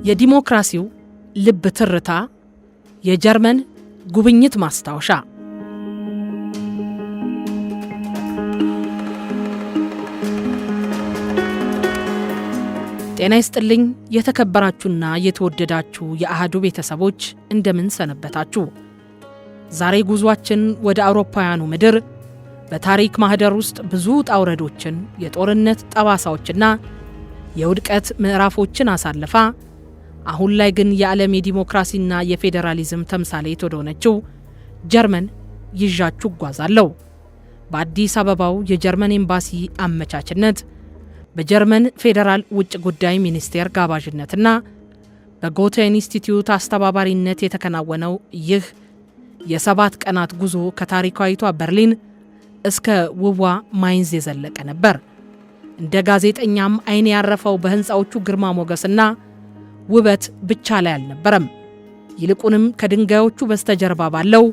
የዲሞክራሲው ልብ ትርታ የጀርመን ጉብኝት ማስታወሻ። ጤና ይስጥልኝ የተከበራችሁና የተወደዳችሁ የአሃዱ ቤተሰቦች እንደምን ሰነበታችሁ? ዛሬ ጉዟችን ወደ አውሮፓውያኑ ምድር በታሪክ ማህደር ውስጥ ብዙ ጣውረዶችን፣ የጦርነት ጠባሳዎችና የውድቀት ምዕራፎችን አሳልፋ አሁን ላይ ግን የዓለም የዲሞክራሲና የፌዴራሊዝም ተምሳሌት ወደሆነችው ጀርመን ይዣችሁ እጓዛለሁ። በአዲስ አበባው የጀርመን ኤምባሲ አመቻችነት በጀርመን ፌዴራል ውጭ ጉዳይ ሚኒስቴር ጋባዥነትና በጎተ ኢንስቲትዩት አስተባባሪነት የተከናወነው ይህ የ7 ቀናት ጉዞ ከታሪካዊቷ በርሊን እስከ ውቧ ማይንዝ የዘለቀ ነበር። እንደ ጋዜጠኛም አይን ያረፈው በህንፃዎቹ ግርማ ሞገስና ውበት ብቻ ላይ አልነበረም። ይልቁንም ከድንጋዮቹ በስተጀርባ ባለው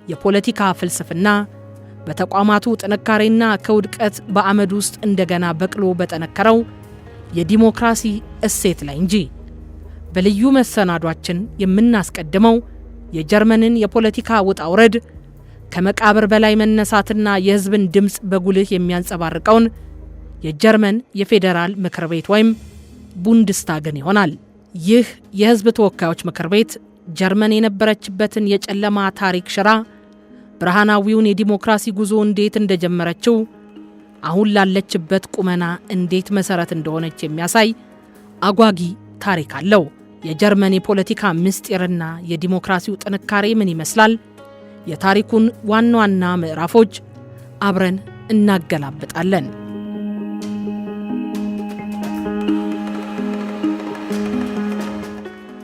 የፖለቲካ ፍልስፍና፣ በተቋማቱ ጥንካሬና ከውድቀት በአመድ ውስጥ እንደገና በቅሎ በጠነከረው የዲሞክራሲ እሴት ላይ እንጂ። በልዩ መሰናዷችን የምናስቀድመው የጀርመንን የፖለቲካ ውጣ ውረድ፣ ከመቃብር በላይ መነሳትና የህዝብን ድምፅ በጉልህ የሚያንጸባርቀውን የጀርመን የፌዴራል ምክር ቤት ወይም ቡንድስታግን ይሆናል። ይህ የህዝብ ተወካዮች ምክር ቤት ጀርመን የነበረችበትን የጨለማ ታሪክ ሽራ ብርሃናዊውን የዲሞክራሲ ጉዞ እንዴት እንደጀመረችው፣ አሁን ላለችበት ቁመና እንዴት መሰረት እንደሆነች የሚያሳይ አጓጊ ታሪክ አለው። የጀርመን የፖለቲካ ምስጢርና የዲሞክራሲው ጥንካሬ ምን ይመስላል? የታሪኩን ዋና ዋና ምዕራፎች አብረን እናገላብጣለን።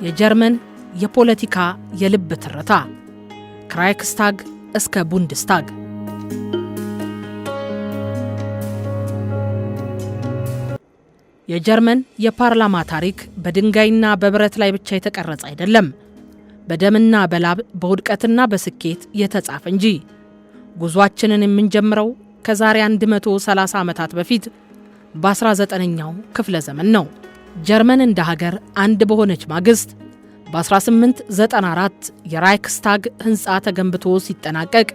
የጀርመን የፖለቲካ የልብ ትርታ ከራይክስታግ እስከ ቡንድስታግ። የጀርመን የፓርላማ ታሪክ በድንጋይና በብረት ላይ ብቻ የተቀረጸ አይደለም፣ በደምና በላብ በውድቀትና በስኬት የተጻፈ እንጂ። ጉዟችንን የምንጀምረው ከዛሬ 130 ዓመታት በፊት በ19ኛው ክፍለ ዘመን ነው። ጀርመን እንደ ሀገር አንድ በሆነች ማግስት በ1894 የራይክስታግ ህንፃ ተገንብቶ ሲጠናቀቅ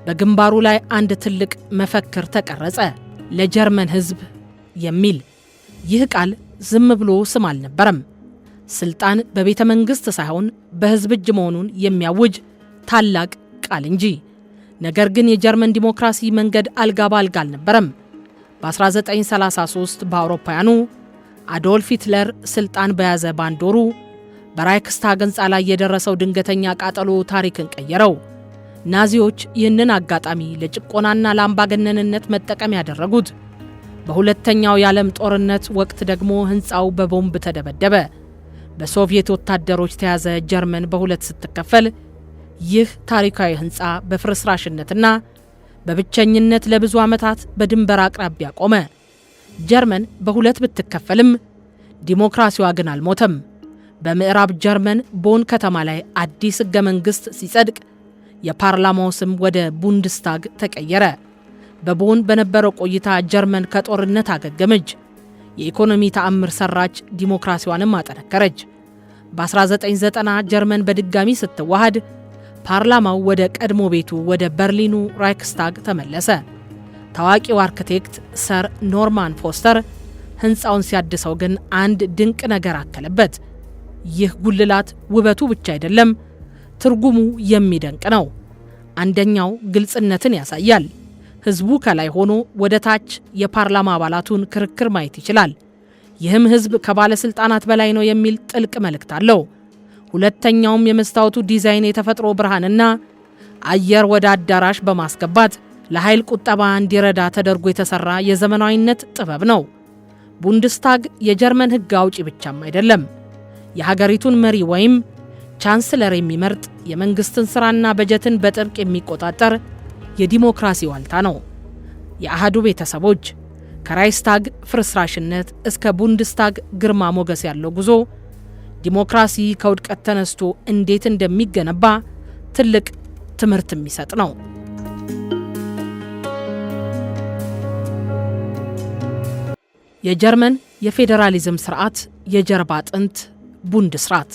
በግንባሩ ላይ አንድ ትልቅ መፈክር ተቀረጸ፣ ለጀርመን ህዝብ የሚል። ይህ ቃል ዝም ብሎ ስም አልነበረም፣ ስልጣን በቤተ መንግስት ሳይሆን በህዝብ እጅ መሆኑን የሚያውጅ ታላቅ ቃል እንጂ። ነገር ግን የጀርመን ዲሞክራሲ መንገድ አልጋ ባልጋ አልነበረም። በ1933 በአውሮፓውያኑ አዶልፍ ሂትለር ስልጣን በያዘ በአንድ ወሩ በራይክስታግ ህንፃ ላይ የደረሰው ድንገተኛ ቃጠሎ ታሪክን ቀየረው። ናዚዎች ይህንን አጋጣሚ ለጭቆናና ለአምባገነንነት መጠቀም ያደረጉት። በሁለተኛው የዓለም ጦርነት ወቅት ደግሞ ህንፃው በቦምብ ተደበደበ። በሶቪየት ወታደሮች ተያዘ። ጀርመን በሁለት ስትከፈል ይህ ታሪካዊ ህንፃ በፍርስራሽነትና በብቸኝነት ለብዙ ዓመታት በድንበር አቅራቢያ ቆመ። ጀርመን በሁለት ብትከፈልም ዲሞክራሲዋ ግን አልሞተም። በምዕራብ ጀርመን ቦን ከተማ ላይ አዲስ ህገ መንግስት ሲጸድቅ የፓርላማው ስም ወደ ቡንድስታግ ተቀየረ። በቦን በነበረው ቆይታ ጀርመን ከጦርነት አገገመች፣ የኢኮኖሚ ተአምር ሰራች፣ ዲሞክራሲዋንም አጠነከረች። በ1990 ጀርመን በድጋሚ ስትዋሃድ ፓርላማው ወደ ቀድሞ ቤቱ ወደ በርሊኑ ራይክስታግ ተመለሰ። ታዋቂው አርክቴክት ሰር ኖርማን ፎስተር ህንፃውን ሲያድሰው ግን አንድ ድንቅ ነገር አከለበት። ይህ ጉልላት ውበቱ ብቻ አይደለም፣ ትርጉሙ የሚደንቅ ነው። አንደኛው ግልጽነትን ያሳያል። ህዝቡ ከላይ ሆኖ ወደ ታች የፓርላማ አባላቱን ክርክር ማየት ይችላል። ይህም ህዝብ ከባለስልጣናት በላይ ነው የሚል ጥልቅ መልእክት አለው። ሁለተኛውም የመስታወቱ ዲዛይን የተፈጥሮ ብርሃንና አየር ወደ አዳራሽ በማስገባት ለኃይል ቁጠባ እንዲረዳ ተደርጎ የተሰራ የዘመናዊነት ጥበብ ነው። ቡንድስታግ የጀርመን ህግ አውጪ ብቻም አይደለም፣ የሀገሪቱን መሪ ወይም ቻንስለር የሚመርጥ፣ የመንግስትን ስራና በጀትን በጥብቅ የሚቆጣጠር የዲሞክራሲ ዋልታ ነው። የአሃዱ ቤተሰቦች ከራይክስታግ ፍርስራሽነት እስከ ቡንድስታግ ግርማ ሞገስ ያለው ጉዞ ዲሞክራሲ ከውድቀት ተነስቶ እንዴት እንደሚገነባ ትልቅ ትምህርት የሚሰጥ ነው። የጀርመን የፌዴራሊዝም ስርዓት የጀርባ አጥንት ቡንድስራት።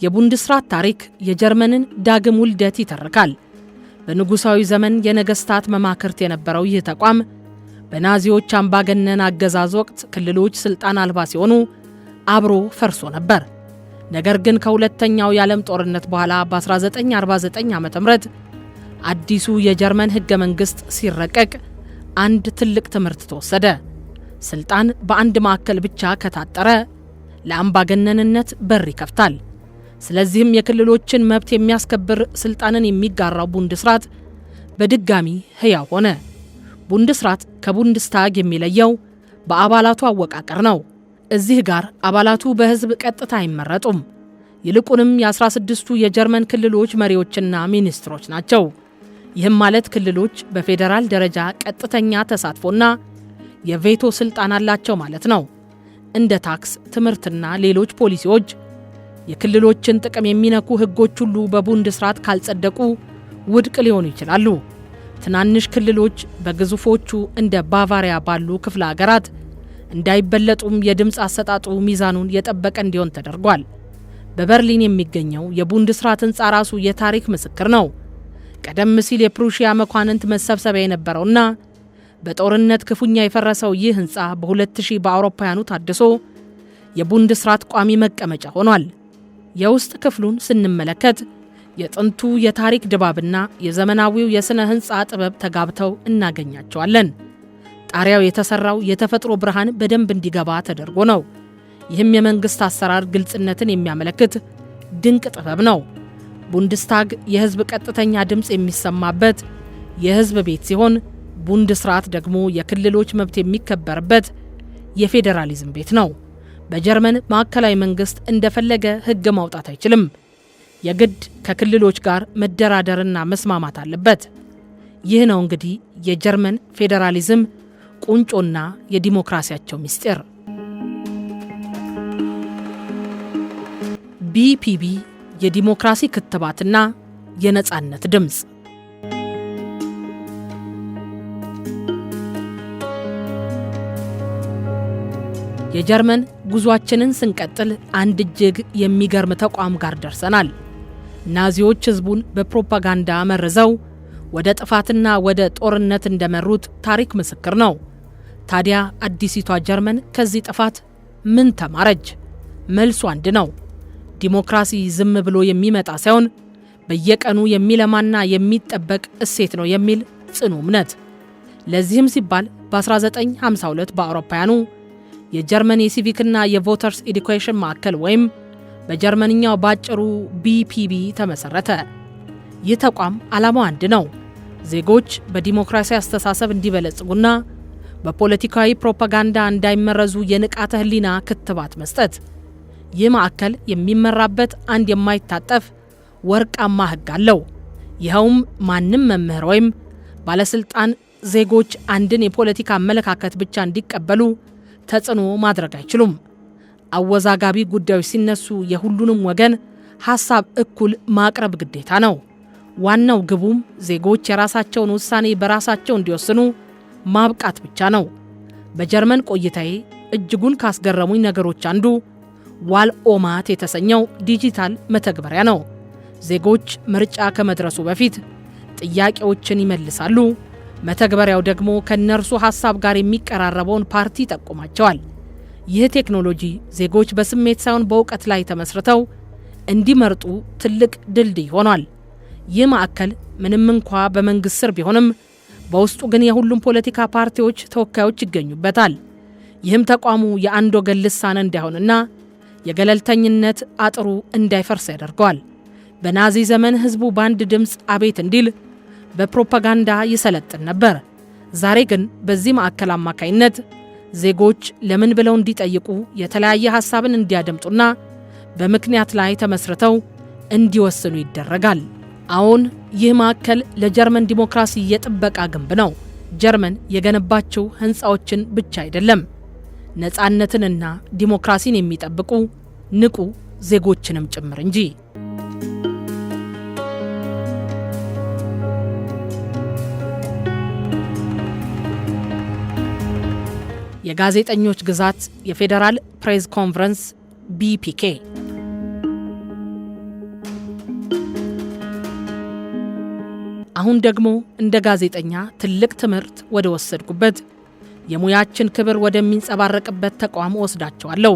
የቡንድስራት ታሪክ የጀርመንን ዳግም ውልደት ይተርካል። በንጉሳዊ ዘመን የነገስታት መማክርት የነበረው ይህ ተቋም በናዚዎች አምባገነን አገዛዝ ወቅት ክልሎች ስልጣን አልባ ሲሆኑ አብሮ ፈርሶ ነበር። ነገር ግን ከሁለተኛው የዓለም ጦርነት በኋላ በ1949 ዓ.ም አዲሱ የጀርመን ህገ መንግስት ሲረቀቅ አንድ ትልቅ ትምህርት ተወሰደ። ስልጣን በአንድ ማዕከል ብቻ ከታጠረ ለአምባገነንነት በር ይከፍታል። ስለዚህም የክልሎችን መብት የሚያስከብር ስልጣንን የሚጋራው ቡንድስራት በድጋሚ ህያው ሆነ። ቡንድስራት ከቡንድስታግ የሚለየው በአባላቱ አወቃቀር ነው። እዚህ ጋር አባላቱ በህዝብ ቀጥታ አይመረጡም። ይልቁንም የ16ቱ የጀርመን ክልሎች መሪዎችና ሚኒስትሮች ናቸው። ይህም ማለት ክልሎች በፌዴራል ደረጃ ቀጥተኛ ተሳትፎና የቬቶ ስልጣን አላቸው ማለት ነው። እንደ ታክስ፣ ትምህርትና ሌሎች ፖሊሲዎች የክልሎችን ጥቅም የሚነኩ ህጎች ሁሉ በቡንድስራት ካልጸደቁ ውድቅ ሊሆኑ ይችላሉ። ትናንሽ ክልሎች በግዙፎቹ እንደ ባቫሪያ ባሉ ክፍለ ሀገራት እንዳይበለጡም የድምፅ አሰጣጡ ሚዛኑን የጠበቀ እንዲሆን ተደርጓል። በበርሊን የሚገኘው የቡንድስራት ህንፃ ራሱ የታሪክ ምስክር ነው። ቀደም ሲል የፕሩሺያ መኳንንት መሰብሰቢያ የነበረውና በጦርነት ክፉኛ የፈረሰው ይህ ህንፃ በ2000 በአውሮፓውያኑ ታድሶ የቡንድስራት ቋሚ መቀመጫ ሆኗል። የውስጥ ክፍሉን ስንመለከት የጥንቱ የታሪክ ድባብና የዘመናዊው የሥነ ህንፃ ጥበብ ተጋብተው እናገኛቸዋለን። ጣሪያው የተሰራው የተፈጥሮ ብርሃን በደንብ እንዲገባ ተደርጎ ነው። ይህም የመንግስት አሰራር ግልጽነትን የሚያመለክት ድንቅ ጥበብ ነው። ቡንድስታግ የህዝብ ቀጥተኛ ድምፅ የሚሰማበት የህዝብ ቤት ሲሆን ቡንድስራት ደግሞ የክልሎች መብት የሚከበርበት የፌዴራሊዝም ቤት ነው። በጀርመን ማዕከላዊ መንግስት እንደፈለገ ህግ ማውጣት አይችልም። የግድ ከክልሎች ጋር መደራደርና መስማማት አለበት። ይህ ነው እንግዲህ የጀርመን ፌዴራሊዝም ቁንጮና የዲሞክራሲያቸው ምስጢር። ቢፒቢ የዲሞክራሲ ክትባትና የነጻነት ድምፅ። የጀርመን ጉዟችንን ስንቀጥል አንድ እጅግ የሚገርም ተቋም ጋር ደርሰናል። ናዚዎች ህዝቡን በፕሮፓጋንዳ መርዘው ወደ ጥፋትና ወደ ጦርነት እንደመሩት ታሪክ ምስክር ነው። ታዲያ አዲሲቷ ጀርመን ከዚህ ጥፋት ምን ተማረች? መልሱ አንድ ነው። ዲሞክራሲ ዝም ብሎ የሚመጣ ሳይሆን በየቀኑ የሚለማና የሚጠበቅ እሴት ነው የሚል ጽኑ እምነት። ለዚህም ሲባል በ1952 በአውሮፓውያኑ የጀርመን የሲቪክና የቮተርስ ኤዱኬሽን ማዕከል ወይም በጀርመንኛው ባጭሩ ቢፒቢ ተመሰረተ። ይህ ተቋም ዓላማው አንድ ነው። ዜጎች በዲሞክራሲ አስተሳሰብ እንዲበለጽጉና በፖለቲካዊ ፕሮፓጋንዳ እንዳይመረዙ የንቃተ ህሊና ክትባት መስጠት። ይህ ማዕከል የሚመራበት አንድ የማይታጠፍ ወርቃማ ህግ አለው። ይኸውም ማንም መምህር ወይም ባለስልጣን ዜጎች አንድን የፖለቲካ አመለካከት ብቻ እንዲቀበሉ ተጽዕኖ ማድረግ አይችሉም። አወዛጋቢ ጉዳዮች ሲነሱ የሁሉንም ወገን ሐሳብ እኩል ማቅረብ ግዴታ ነው። ዋናው ግቡም ዜጎች የራሳቸውን ውሳኔ በራሳቸው እንዲወስኑ ማብቃት ብቻ ነው። በጀርመን ቆይታዬ እጅጉን ካስገረሙኝ ነገሮች አንዱ ዋልኦማት የተሰኘው ዲጂታል መተግበሪያ ነው። ዜጎች ምርጫ ከመድረሱ በፊት ጥያቄዎችን ይመልሳሉ። መተግበሪያው ደግሞ ከነርሱ ሐሳብ ጋር የሚቀራረበውን ፓርቲ ይጠቁማቸዋል። ይህ ቴክኖሎጂ ዜጎች በስሜት ሳይሆን በእውቀት ላይ ተመስርተው እንዲመርጡ ትልቅ ድልድይ ሆኗል። ይህ ማዕከል ምንም እንኳ በመንግስት ስር ቢሆንም በውስጡ ግን የሁሉም ፖለቲካ ፓርቲዎች ተወካዮች ይገኙበታል። ይህም ተቋሙ የአንድ ወገን ልሳን እንዳይሆንና የገለልተኝነት አጥሩ እንዳይፈርስ ያደርገዋል። በናዚ ዘመን ህዝቡ በአንድ ድምፅ አቤት እንዲል በፕሮፓጋንዳ ይሰለጥን ነበር። ዛሬ ግን በዚህ ማዕከል አማካይነት ዜጎች ለምን ብለው እንዲጠይቁ፣ የተለያየ ሐሳብን እንዲያደምጡና በምክንያት ላይ ተመስርተው እንዲወስኑ ይደረጋል። አሁን ይህ ማዕከል ለጀርመን ዲሞክራሲ የጥበቃ ግንብ ነው። ጀርመን የገነባቸው ህንፃዎችን ብቻ አይደለም፣ ነፃነትንና ዲሞክራሲን የሚጠብቁ ንቁ ዜጎችንም ጭምር እንጂ። የጋዜጠኞች ግዛት የፌዴራል ፕሬስ ኮንፈረንስ BPK። አሁን ደግሞ እንደ ጋዜጠኛ ትልቅ ትምህርት ወደ ወሰድኩበት የሙያችን ክብር ወደሚንጸባረቅበት ተቋም ወስዳቸዋለሁ።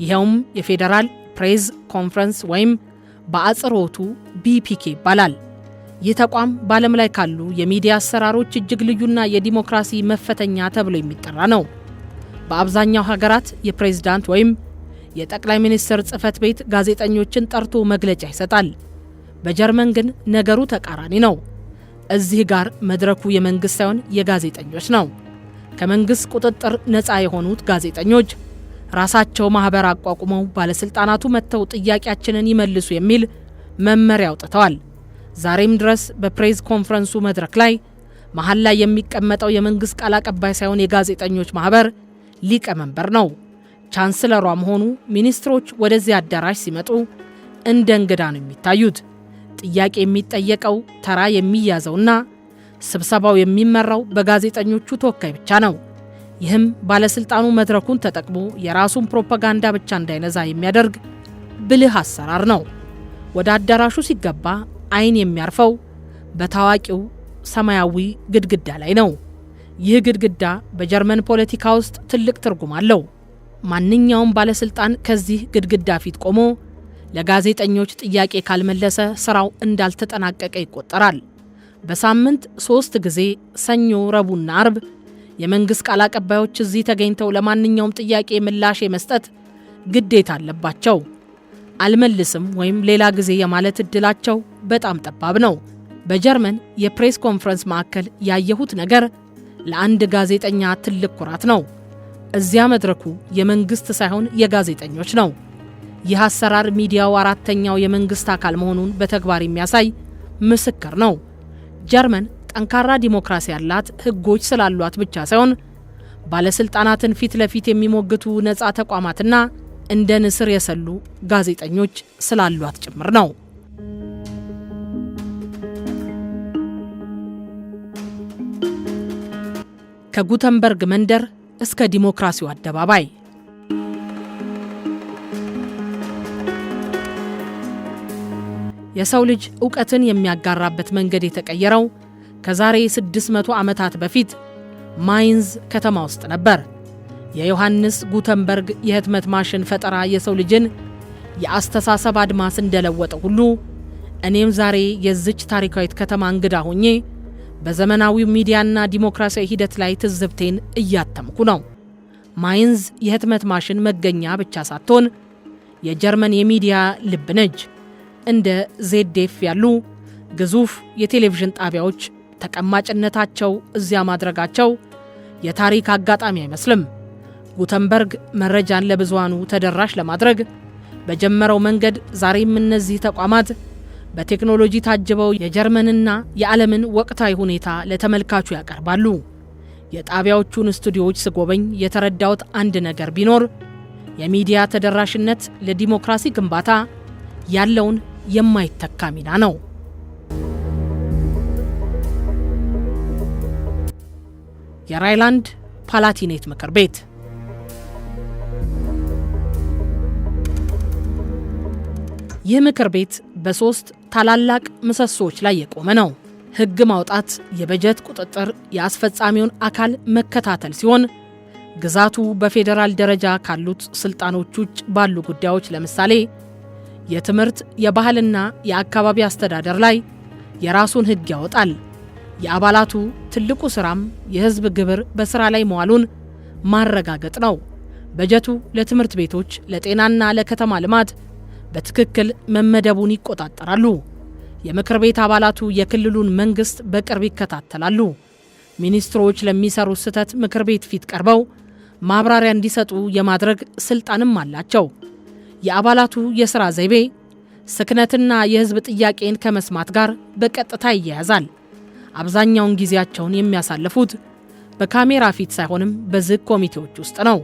ይሄውም የፌዴራል ፕሬስ ኮንፈረንስ ወይም በአጽሮቱ BPK ይባላል። ይህ ተቋም በዓለም ላይ ካሉ የሚዲያ አሰራሮች እጅግ ልዩና የዲሞክራሲ መፈተኛ ተብሎ የሚጠራ ነው። በአብዛኛው ሀገራት የፕሬዝዳንት ወይም የጠቅላይ ሚኒስትር ጽሕፈት ቤት ጋዜጠኞችን ጠርቶ መግለጫ ይሰጣል። በጀርመን ግን ነገሩ ተቃራኒ ነው። እዚህ ጋር መድረኩ የመንግስት ሳይሆን የጋዜጠኞች ነው። ከመንግስት ቁጥጥር ነፃ የሆኑት ጋዜጠኞች ራሳቸው ማህበር አቋቁመው ባለስልጣናቱ መጥተው ጥያቄያችንን ይመልሱ የሚል መመሪያ አውጥተዋል። ዛሬም ድረስ በፕሬስ ኮንፈረንሱ መድረክ ላይ መሃል ላይ የሚቀመጠው የመንግስት ቃል አቀባይ ሳይሆን የጋዜጠኞች ማህበር ሊቀመንበር ነው። ቻንስለሯም ሆኑ ሚኒስትሮች ወደዚህ አዳራሽ ሲመጡ እንደ እንግዳ ነው የሚታዩት። ጥያቄ የሚጠየቀው ተራ የሚያዘውና ስብሰባው የሚመራው በጋዜጠኞቹ ተወካይ ብቻ ነው። ይህም ባለስልጣኑ መድረኩን ተጠቅሞ የራሱን ፕሮፓጋንዳ ብቻ እንዳይነዛ የሚያደርግ ብልህ አሰራር ነው። ወደ አዳራሹ ሲገባ አይን የሚያርፈው በታዋቂው ሰማያዊ ግድግዳ ላይ ነው። ይህ ግድግዳ በጀርመን ፖለቲካ ውስጥ ትልቅ ትርጉም አለው። ማንኛውም ባለስልጣን ከዚህ ግድግዳ ፊት ቆሞ ለጋዜጠኞች ጥያቄ ካልመለሰ ስራው እንዳልተጠናቀቀ ይቆጠራል። በሳምንት 3 ጊዜ ሰኞ፣ ረቡዕና አርብ የመንግስት ቃል አቀባዮች እዚህ ተገኝተው ለማንኛውም ጥያቄ ምላሽ የመስጠት ግዴታ አለባቸው። አልመልስም ወይም ሌላ ጊዜ የማለት እድላቸው በጣም ጠባብ ነው። በጀርመን የፕሬስ ኮንፈረንስ ማዕከል ያየሁት ነገር ለአንድ ጋዜጠኛ ትልቅ ኩራት ነው። እዚያ መድረኩ የመንግስት ሳይሆን የጋዜጠኞች ነው። ይህ አሰራር ሚዲያው አራተኛው የመንግስት አካል መሆኑን በተግባር የሚያሳይ ምስክር ነው። ጀርመን ጠንካራ ዲሞክራሲ ያላት ህጎች ስላሏት ብቻ ሳይሆን ባለስልጣናትን ፊት ለፊት የሚሞግቱ ነፃ ተቋማትና እንደ ንስር የሰሉ ጋዜጠኞች ስላሏት ጭምር ነው። ከጉተንበርግ መንደር እስከ ዲሞክራሲው አደባባይ የሰው ልጅ ዕውቀትን የሚያጋራበት መንገድ የተቀየረው ከዛሬ 600 ዓመታት በፊት ማይንዝ ከተማ ውስጥ ነበር። የዮሐንስ ጉተንበርግ የህትመት ማሽን ፈጠራ የሰው ልጅን የአስተሳሰብ አድማስ እንደለወጠ ሁሉ እኔም ዛሬ የዚች ታሪካዊት ከተማ እንግዳ ሆኜ በዘመናዊው ሚዲያና ዲሞክራሲያዊ ሂደት ላይ ትዝብቴን እያተምኩ ነው። ማይንዝ የህትመት ማሽን መገኛ ብቻ ሳትሆን የጀርመን የሚዲያ ልብ ነች። እንደ ZDF ያሉ ግዙፍ የቴሌቪዥን ጣቢያዎች ተቀማጭነታቸው እዚያ ማድረጋቸው የታሪክ አጋጣሚ አይመስልም። ጉተንበርግ መረጃን ለብዙሃኑ ተደራሽ ለማድረግ በጀመረው መንገድ ዛሬም እነዚህ ተቋማት በቴክኖሎጂ ታጅበው የጀርመንና የዓለምን ወቅታዊ ሁኔታ ለተመልካቹ ያቀርባሉ። የጣቢያዎቹን ስቱዲዮዎች ስጎበኝ የተረዳሁት አንድ ነገር ቢኖር የሚዲያ ተደራሽነት ለዲሞክራሲ ግንባታ ያለውን የማይተካ ሚና ነው። የራይንላንድ ፓላቲኔት ምክር ቤት ይህ ምክር ቤት በሶስት ታላላቅ ምሰሶች ላይ የቆመ ነው። ሕግ ማውጣት፣ የበጀት ቁጥጥር፣ የአስፈጻሚውን አካል መከታተል ሲሆን ግዛቱ በፌዴራል ደረጃ ካሉት ስልጣኖች ውጭ ባሉ ጉዳዮች ለምሳሌ የትምህርት፣ የባህልና የአካባቢ አስተዳደር ላይ የራሱን ሕግ ያወጣል። የአባላቱ ትልቁ ስራም የህዝብ ግብር በስራ ላይ መዋሉን ማረጋገጥ ነው። በጀቱ ለትምህርት ቤቶች፣ ለጤናና ለከተማ ልማት በትክክል መመደቡን ይቆጣጠራሉ። የምክር ቤት አባላቱ የክልሉን መንግስት በቅርብ ይከታተላሉ። ሚኒስትሮች ለሚሰሩት ስህተት ምክር ቤት ፊት ቀርበው ማብራሪያ እንዲሰጡ የማድረግ ስልጣንም አላቸው። የአባላቱ የሥራ ዘይቤ ስክነትና የህዝብ ጥያቄን ከመስማት ጋር በቀጥታ ይያያዛል። አብዛኛውን ጊዜያቸውን የሚያሳልፉት በካሜራ ፊት ሳይሆንም በዝግ ኮሚቴዎች ውስጥ ነው።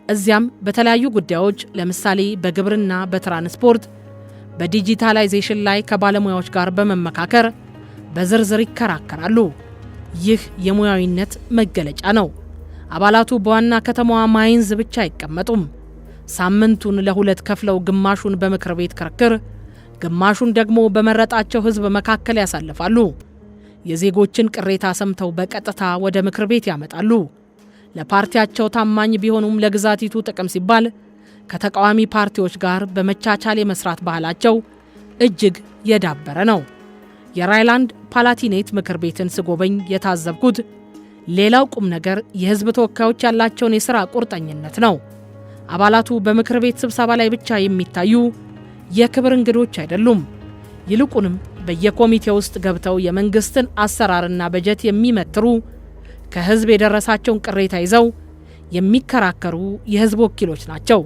እዚያም በተለያዩ ጉዳዮች ለምሳሌ በግብርና፣ በትራንስፖርት፣ በዲጂታላይዜሽን ላይ ከባለሙያዎች ጋር በመመካከር በዝርዝር ይከራከራሉ። ይህ የሙያዊነት መገለጫ ነው። አባላቱ በዋና ከተማዋ ማይንዝ ብቻ አይቀመጡም። ሳምንቱን ለሁለት ከፍለው ግማሹን በምክር ቤት ክርክር፣ ግማሹን ደግሞ በመረጣቸው ሕዝብ መካከል ያሳልፋሉ። የዜጎችን ቅሬታ ሰምተው በቀጥታ ወደ ምክር ቤት ያመጣሉ። ለፓርቲያቸው ታማኝ ቢሆኑም ለግዛቲቱ ጥቅም ሲባል ከተቃዋሚ ፓርቲዎች ጋር በመቻቻል የመስራት ባህላቸው እጅግ የዳበረ ነው። የራይላንድ ፓላቲኔት ምክር ቤትን ስጎበኝ የታዘብኩት ሌላው ቁም ነገር የሕዝብ ተወካዮች ያላቸውን የሥራ ቁርጠኝነት ነው። አባላቱ በምክር ቤት ስብሰባ ላይ ብቻ የሚታዩ የክብር እንግዶች አይደሉም። ይልቁንም በየኮሚቴ ውስጥ ገብተው የመንግስትን አሰራርና በጀት የሚመትሩ፣ ከሕዝብ የደረሳቸውን ቅሬታ ይዘው የሚከራከሩ የሕዝብ ወኪሎች ናቸው።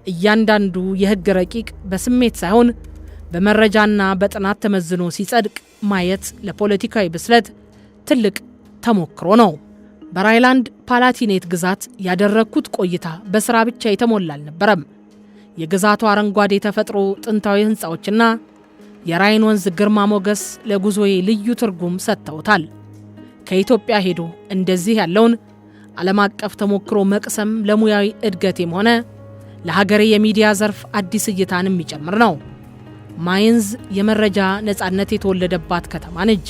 እያንዳንዱ የሕግ ረቂቅ በስሜት ሳይሆን በመረጃና በጥናት ተመዝኖ ሲጸድቅ ማየት ለፖለቲካዊ ብስለት ትልቅ ተሞክሮ ነው። በራይላንድ ፓላቲኔት ግዛት ያደረግኩት ቆይታ በሥራ ብቻ የተሞላ አልነበረም። የግዛቱ አረንጓዴ ተፈጥሮ፣ ጥንታዊ ሕንፃዎችና የራይን ወንዝ ግርማ ሞገስ ለጉዞዬ ልዩ ትርጉም ሰጥተውታል። ከኢትዮጵያ ሄዶ እንደዚህ ያለውን ዓለም አቀፍ ተሞክሮ መቅሰም ለሙያዊ እድገቴም ሆነ ለሀገሬ የሚዲያ ዘርፍ አዲስ እይታን የሚጨምር ነው። ማይንዝ የመረጃ ነጻነት የተወለደባት ከተማ ነች።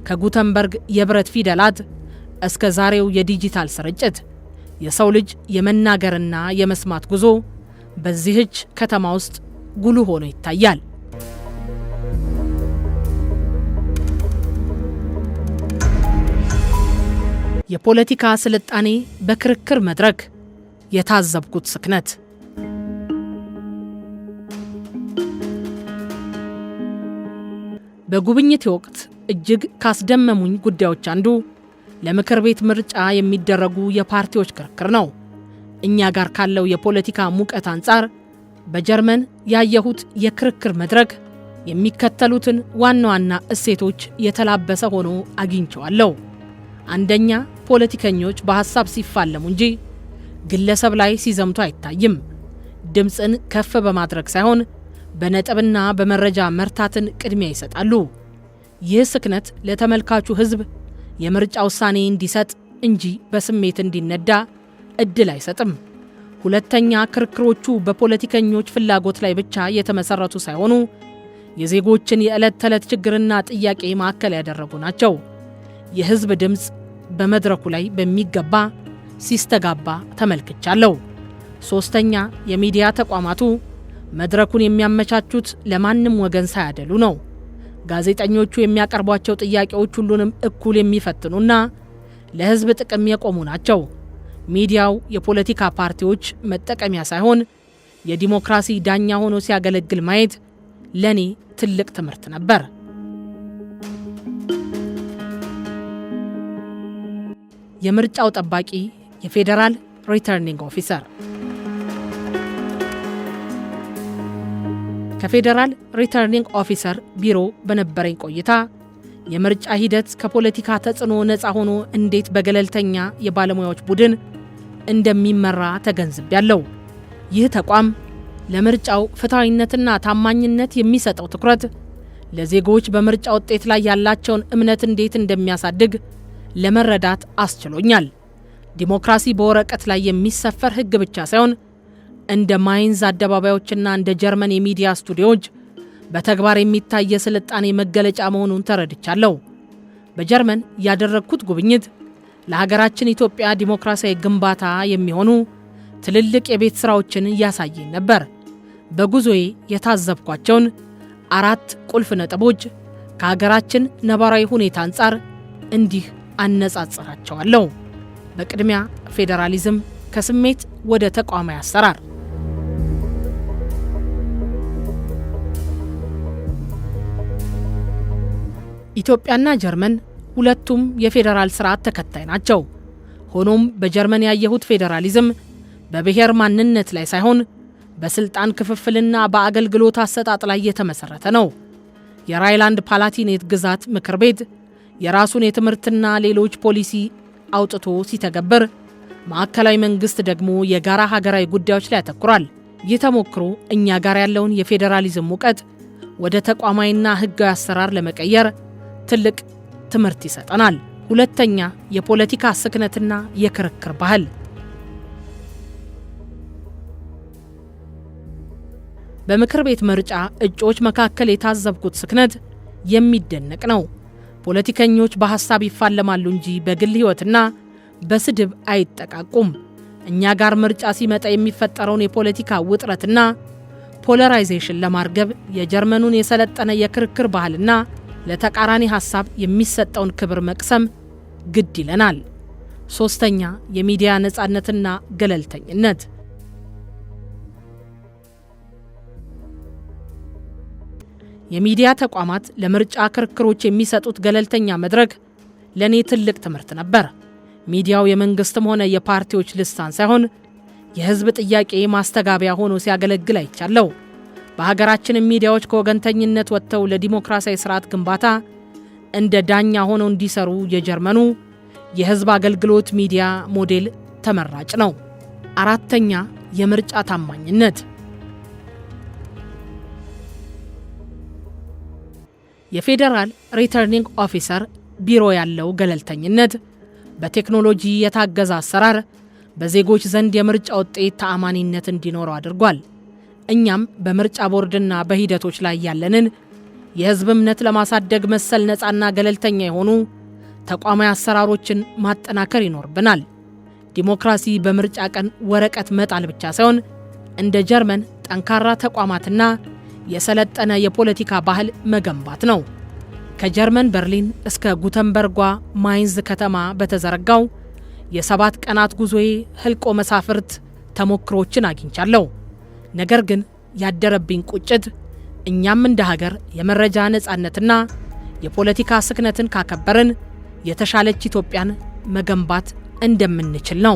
ከጉተንበርግ የብረት ፊደላት እስከ ዛሬው የዲጂታል ስርጭት የሰው ልጅ የመናገርና የመስማት ጉዞ በዚህች ከተማ ውስጥ ጉልህ ሆኖ ይታያል። የፖለቲካ ስልጣኔ በክርክር መድረክ የታዘብኩት ስክነት። በጉብኝቴ ወቅት እጅግ ካስደመሙኝ ጉዳዮች አንዱ ለምክር ቤት ምርጫ የሚደረጉ የፓርቲዎች ክርክር ነው። እኛ ጋር ካለው የፖለቲካ ሙቀት አንጻር በጀርመን ያየሁት የክርክር መድረክ የሚከተሉትን ዋና ዋና እሴቶች የተላበሰ ሆኖ አግኝቼዋለሁ። አንደኛ፣ ፖለቲከኞች በሐሳብ ሲፋለሙ እንጂ ግለሰብ ላይ ሲዘምቱ አይታይም። ድምፅን ከፍ በማድረግ ሳይሆን በነጥብና በመረጃ መርታትን ቅድሚያ ይሰጣሉ። ይህ ስክነት ለተመልካቹ ሕዝብ የምርጫ ውሳኔ እንዲሰጥ እንጂ በስሜት እንዲነዳ እድል አይሰጥም። ሁለተኛ፣ ክርክሮቹ በፖለቲከኞች ፍላጎት ላይ ብቻ የተመሰረቱ ሳይሆኑ የዜጎችን የዕለት ተዕለት ችግርና ጥያቄ ማዕከል ያደረጉ ናቸው። የሕዝብ ድምፅ በመድረኩ ላይ በሚገባ ሲስተጋባ ተመልክቻለሁ። ሶስተኛ፣ የሚዲያ ተቋማቱ መድረኩን የሚያመቻቹት ለማንም ወገን ሳያደሉ ነው። ጋዜጠኞቹ የሚያቀርቧቸው ጥያቄዎች ሁሉንም እኩል የሚፈትኑና ለሕዝብ ጥቅም የቆሙ ናቸው። ሚዲያው የፖለቲካ ፓርቲዎች መጠቀሚያ ሳይሆን የዲሞክራሲ ዳኛ ሆኖ ሲያገለግል ማየት ለኔ ትልቅ ትምህርት ነበር። የምርጫው ጠባቂ የፌዴራል ሪተርኒንግ ኦፊሰር። ከፌዴራል ሪተርኒንግ ኦፊሰር ቢሮ በነበረኝ ቆይታ የምርጫ ሂደት ከፖለቲካ ተጽዕኖ ነፃ ሆኖ እንዴት በገለልተኛ የባለሙያዎች ቡድን እንደሚመራ ተገንዝቤያለሁ። ይህ ተቋም ለምርጫው ፍትሐዊነትና ታማኝነት የሚሰጠው ትኩረት ለዜጎች በምርጫ ውጤት ላይ ያላቸውን እምነት እንዴት እንደሚያሳድግ ለመረዳት አስችሎኛል። ዲሞክራሲ በወረቀት ላይ የሚሰፈር ሕግ ብቻ ሳይሆን እንደ ማይንዝ አደባባዮችና እንደ ጀርመን የሚዲያ ስቱዲዮዎች በተግባር የሚታይ የስልጣኔ መገለጫ መሆኑን ተረድቻለሁ። በጀርመን ያደረግኩት ጉብኝት ለሀገራችን ኢትዮጵያ ዲሞክራሲያዊ ግንባታ የሚሆኑ ትልልቅ የቤት ሥራዎችን እያሳየኝ ነበር። በጉዞዬ የታዘብኳቸውን 4 ቁልፍ ነጥቦች ከሀገራችን ነባራዊ ሁኔታ አንጻር እንዲህ አነጻጽራቸዋለሁ። በቅድሚያ፣ ፌዴራሊዝም ከስሜት ወደ ተቋማዊ አሰራር። ኢትዮጵያና ጀርመን ሁለቱም የፌዴራል ስርዓት ተከታይ ናቸው። ሆኖም በጀርመን ያየሁት ፌዴራሊዝም በብሔር ማንነት ላይ ሳይሆን በስልጣን ክፍፍልና በአገልግሎት አሰጣጥ ላይ የተመሰረተ ነው። የራይላንድ ፓላቲኔት ግዛት ምክር ቤት የራሱን የትምህርትና ሌሎች ፖሊሲ አውጥቶ ሲተገብር፣ ማዕከላዊ መንግስት ደግሞ የጋራ ሀገራዊ ጉዳዮች ላይ ያተኩራል። ይህ ተሞክሮ እኛ ጋር ያለውን የፌዴራሊዝም ሙቀት ወደ ተቋማዊና ሕጋዊ አሰራር ለመቀየር ትልቅ ትምህርት ይሰጠናል። ሁለተኛ፣ የፖለቲካ ስክነትና የክርክር ባህል። በምክር ቤት ምርጫ እጩዎች መካከል የታዘብኩት ስክነት የሚደነቅ ነው። ፖለቲከኞች በሐሳብ ይፋለማሉ እንጂ በግል ሕይወትና በስድብ አይጠቃቁም። እኛ ጋር ምርጫ ሲመጣ የሚፈጠረውን የፖለቲካ ውጥረትና ፖለራይዜሽን ለማርገብ የጀርመኑን የሰለጠነ የክርክር ባህልና ለተቃራኒ ሐሳብ የሚሰጠውን ክብር መቅሰም ግድ ይለናል። ሶስተኛ፣ የሚዲያ ነጻነትና ገለልተኝነት። የሚዲያ ተቋማት ለምርጫ ክርክሮች የሚሰጡት ገለልተኛ መድረክ ለኔ ትልቅ ትምህርት ነበር። ሚዲያው የመንግስትም ሆነ የፓርቲዎች ልሳን ሳይሆን የህዝብ ጥያቄ ማስተጋቢያ ሆኖ ሲያገለግል አይቻለው። በሀገራችን ሚዲያዎች ከወገንተኝነት ወጥተው ለዲሞክራሲያዊ ስርዓት ግንባታ እንደ ዳኛ ሆነው እንዲሰሩ የጀርመኑ የህዝብ አገልግሎት ሚዲያ ሞዴል ተመራጭ ነው። አራተኛ፣ የምርጫ ታማኝነት። የፌዴራል ሪተርኒንግ ኦፊሰር ቢሮ ያለው ገለልተኝነት፣ በቴክኖሎጂ የታገዘ አሰራር በዜጎች ዘንድ የምርጫ ውጤት ተአማኒነት እንዲኖረው አድርጓል። እኛም በምርጫ ቦርድና በሂደቶች ላይ ያለንን የህዝብ እምነት ለማሳደግ መሰል ነፃና ገለልተኛ የሆኑ ተቋማዊ አሰራሮችን ማጠናከር ይኖርብናል። ዲሞክራሲ በምርጫ ቀን ወረቀት መጣል ብቻ ሳይሆን እንደ ጀርመን ጠንካራ ተቋማትና የሰለጠነ የፖለቲካ ባህል መገንባት ነው። ከጀርመን በርሊን እስከ ጉተንበርጓ ማይንዝ ከተማ በተዘረጋው የ7 ቀናት ጉዞዬ ህልቆ መሳፍርት ተሞክሮችን አግኝቻለሁ። ነገር ግን ያደረብኝ ቁጭት እኛም እንደ ሀገር የመረጃ ነጻነትና የፖለቲካ ስክነትን ካከበርን የተሻለች ኢትዮጵያን መገንባት እንደምንችል ነው።